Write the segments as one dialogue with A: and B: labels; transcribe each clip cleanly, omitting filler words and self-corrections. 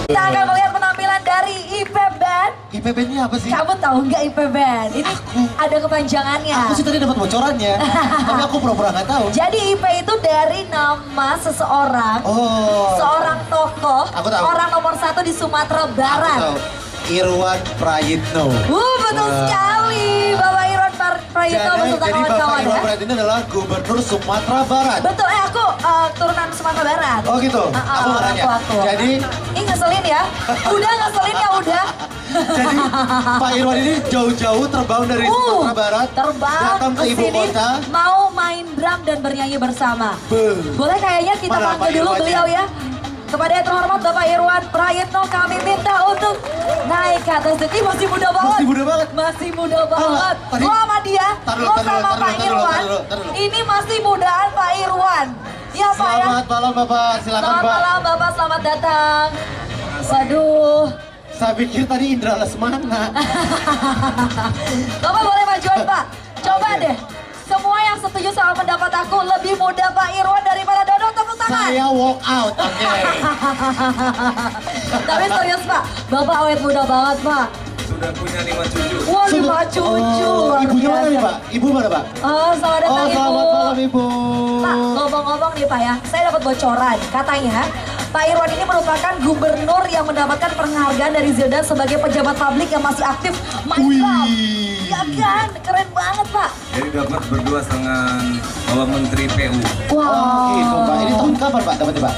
A: Kita akan melihat penampilan dari IP Band.
B: IP Band-nya apa sih?
A: Kamu tahu nggak IP Band? Ini ada kepanjangannya.
B: Aku sih tadi dapat bocorannya, tapi aku pura-pura nggak tahu.
A: Jadi IP itu dari nama seseorang, seorang tokoh,
B: Aku tahu.
A: orang nomor 1 di Sumatera Barat.
B: Aku tahu. Irwan Prayitno.
A: Betul sekali, Bapak Irwan Prayitno beserta
B: Jadi Bapak
A: kawan-kawan
B: Irwan
A: ya.
B: Prayitno adalah Gubernur Sumatera Barat.
A: Betul, aku turunan Sumatera Barat.
B: Oh gitu? Aku nggak nanya.
A: Aku.
B: Jadi
A: Ih ngeselin ya, udah ngeselin ya udah.
B: Jadi Pak Irwan ini jauh-jauh terbang dari Sumatera Barat,
A: terbang
B: datang ke ibu
A: sini,
B: kota.
A: mau main drum dan bernyanyi bersama.
B: Beuh.
A: Boleh kayaknya kita
B: Mana
A: panggil
B: Pak
A: dulu
B: Irwannya?
A: beliau ya. Kepada yang terhormat Bapak Irwan Prayitno kami minta untuk naik ke atas. Ih masih muda banget.
B: Masih muda banget.
A: Masih muda banget.
B: tadi-
A: Lo sama dia,
B: Tar
A: lo
B: dulu,
A: sama Pak Irwan.
B: tar dulu.
A: Ini masih mudaan Pak Irwan. Ya Pak ya.
B: Selamat malam Bapak, silakan
A: Selamat
B: Pak.
A: malam Bapak, selamat datang. Waduh.
B: Saya pikir tadi Indra Lesmana.
A: Bapak boleh majuan Pak. Coba deh. Semua yang setuju sama pendapat aku lebih muda Pak Irwan daripada Dodo, tepuk tangan.
B: Saya walk out, oke.
A: Tapi serius Pak, Bapak awet muda banget Pak.
C: Sudah punya 5 cucu.
A: Wah 5 cucu.
B: Oh,
A: luar
B: ibunya mana nih
A: biasa.
B: Pak? Ibu mana Pak?
A: Oh selamat datang Ibu.
B: Selamat malam Ibu.
A: Pak, ngomong-ngomong nih Pak ya, saya dapat bocoran. Katanya Pak Irwan ini merupakan gubernur yang mendapatkan penghargaan dari Zildan sebagai pejabat publik yang masih aktif main drum. Ya kan, keren banget Pak.
C: Jadi dapat berdua dengan Bapak Menteri PU.
A: Wow.
B: Oh gitu Pak. Ini tahun kapan Pak dapatnya Pak?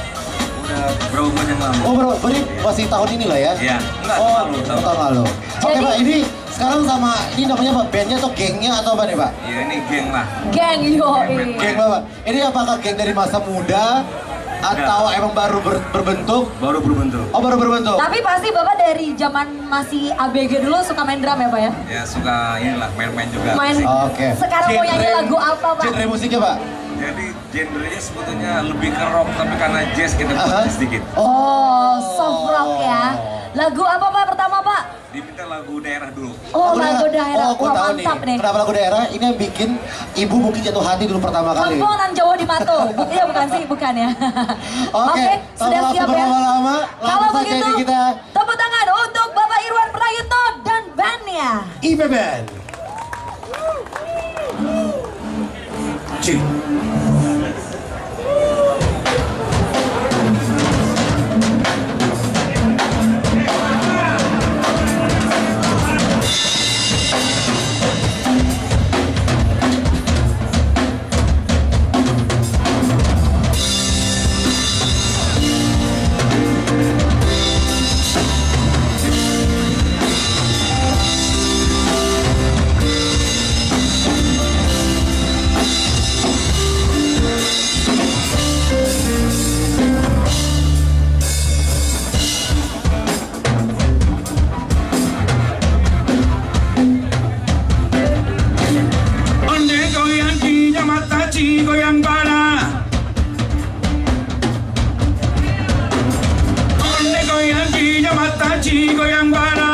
C: Udah berapa bulan yang lalu?
B: Oh berarti masih tahun ini lah ya?
C: Iya, enggak
B: Oh,
C: tahun lalu.
B: tahun lalu. Oke
A: Jadi-
B: Pak, ini sekarang sama, ini namanya apa? Bandnya atau gengnya atau apa nih Pak?
C: Iya ini geng lah.
A: Geng yoi.
B: Geng Bapak. Ini apakah geng dari masa muda atau emang baru berbentuk?
C: Baru berbentuk.
B: Oh baru berbentuk.
A: Tapi pasti Bapak dari zaman masih ABG dulu suka main drum ya Pak ya?
C: Ya suka inilah main-main juga.
A: Main.
C: musik.
B: Oke.
A: Sekarang mau nyanyi lagu apa Pak?
B: Genre musiknya Pak?
C: Jadi genrenya sebetulnya lebih ke rock tapi karena jazz kita
B: Aha.
C: buat sedikit.
A: Oh, soft rock ya. Lagu apa Pak pertama Pak?
C: Diminta lagu daerah dulu.
A: Oh, lagu daerah.
B: Oh, aku
A: Wah,
B: tahu nih.
A: mantap nih.
B: Kenapa lagu daerah? Ini yang bikin ibu mungkin jatuh hati dulu pertama kali.
A: Kampungan Jawa di Mato. Iya bukan sih, bukan ya.
B: Oke,
A: sudah
B: tanpa
A: siap ya?
B: berlama-lama,
A: Kalau
B: langsung saja
A: begitu,
B: ini kita
A: tepuk tangan untuk Bapak Irwan Prayitno dan bandnya.
B: IP Band. Cik.
D: Onde goyang cinya mata ci goyang bala. Onde goyang cinya mata ci goyang bala.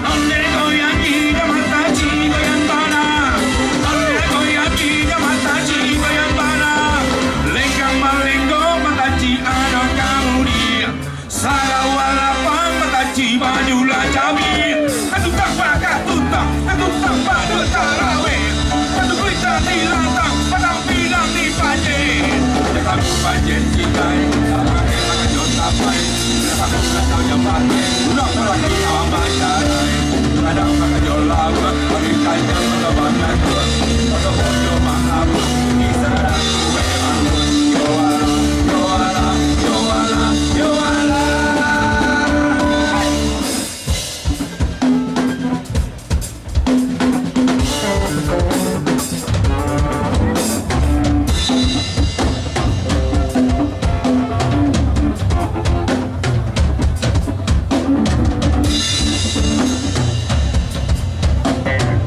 D: Onde goyang cinya mata ci goyang bala. Onde goyang cinya mata ci goyang bala. Lengkang malenggo mata ci ada kamu dia. Sarawala pang mata ci bajulah cabi. Katutang pada tarawih. Katu berita di lantang, padang bilang di panjang. Kami panjang cikai, sama kita jauh sampai. Kami kacau jambatan, ulang pulang di awam masyarakat. Kadang pakai jauh lama, bagi kaya mengabangan tuan. Pada bodoh mahabu, kisah dan kue bangun. Yoala, yoala, yoala, yoala.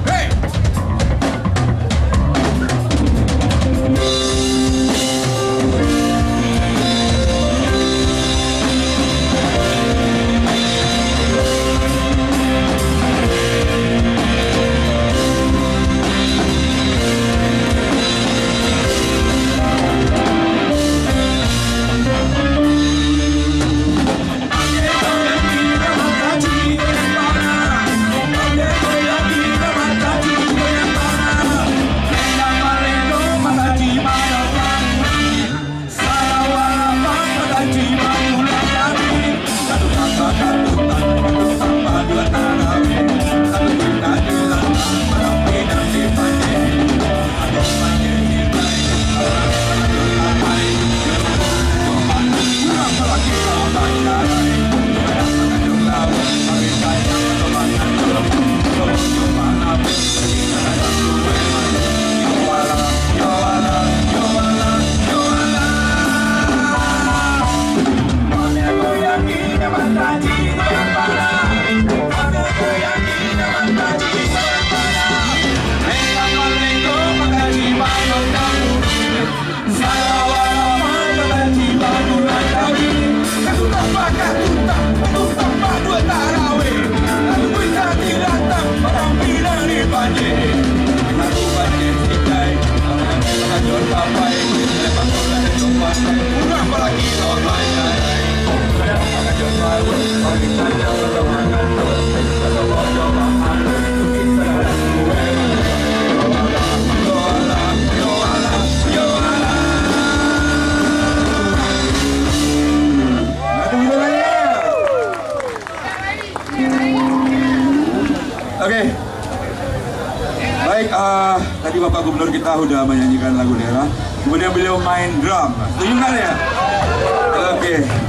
D: Hey! Oke, baik. Tadi Bapak Gubernur kita sudah menyanyikan lagu daerah, kemudian beliau main drum. Setuju kan ya? Oke.